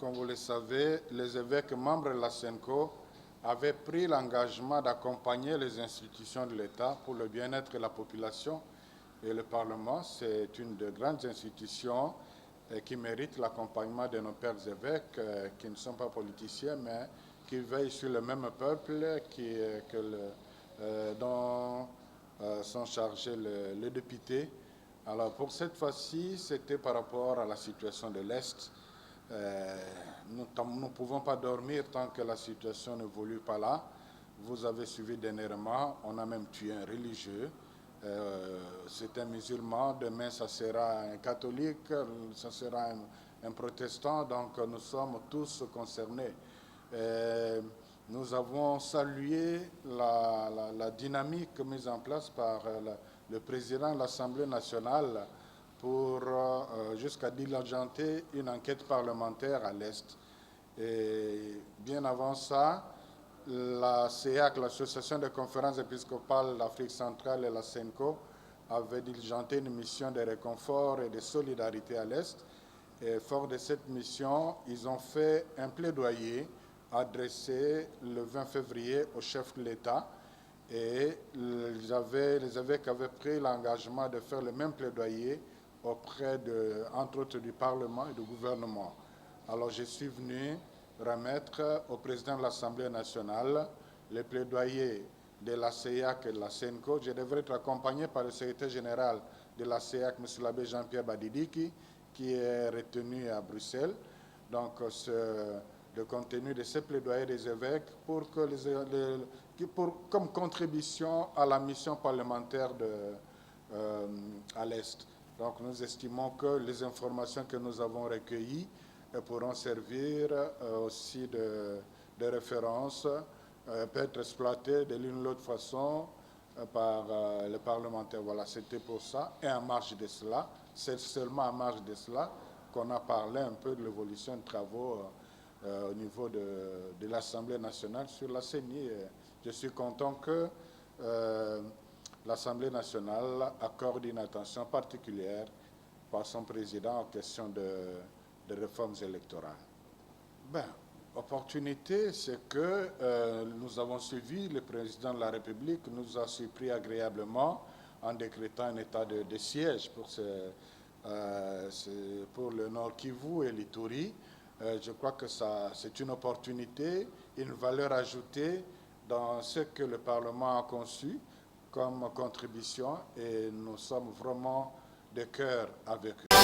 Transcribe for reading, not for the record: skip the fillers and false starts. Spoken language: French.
Comme vous le savez, les évêques membres de la SENCO avaient pris l'engagement d'accompagner les institutions de l'État pour le bien-être de la population. Et le Parlement, c'est une des grandes institutions qui mérite l'accompagnement de nos pères évêques, qui ne sont pas politiciens, mais qui veillent sur le même peuple dont sont chargés les députés. Alors pour cette fois-ci, c'était par rapport à la situation de l'Est. Nous ne pouvons pas dormir tant que la situation n'évolue pas là. Vous avez suivi dernièrement, on a même tué un religieux. C'est un musulman, demain ça sera un catholique, ça sera un protestant, donc nous sommes tous concernés. Nous avons salué la dynamique mise en place par le président de l'Assemblée nationale pour jusqu'à diligenter une enquête parlementaire à l'Est. Et bien avant ça, la CEAC, l'Association des conférences épiscopales d'Afrique centrale et la SENCO avaient diligenté une mission de réconfort et de solidarité à l'Est. Et fort de cette mission, ils ont fait un plaidoyer adressé le 20 février au chef de l'État. Et les évêques avaient pris l'engagement de faire le même plaidoyer auprès, entre autres, du Parlement et du gouvernement. Alors, je suis venu remettre au président de l'Assemblée nationale les plaidoyers de la CEAC et de la SENCO. Je devrais être accompagné par le secrétaire général de la CEAC, M. l'abbé Jean-Pierre Badidiki, qui est retenu à Bruxelles. Donc, le contenu de ces plaidoyers des évêques comme contribution à la mission parlementaire à l'Est. Donc nous estimons que les informations que nous avons recueillies pourront servir aussi de référence, peut être exploitées de l'une ou l'autre façon par les parlementaires. Voilà, c'était pour ça. Et en marge de cela, c'est seulement en marge de cela qu'on a parlé un peu de l'évolution de travaux au niveau de l'Assemblée nationale sur la CENI. Je suis content que l'Assemblée nationale accorde une attention particulière par son président en question de réformes électorales. Opportunité, c'est que nous avons suivi, le président de la République nous a surpris agréablement en décrétant un état de siège pour le Nord Kivu et l'Ituri. Je crois que c'est une opportunité, une valeur ajoutée dans ce que le Parlement a conçu comme contribution, et nous sommes vraiment de cœur avec eux.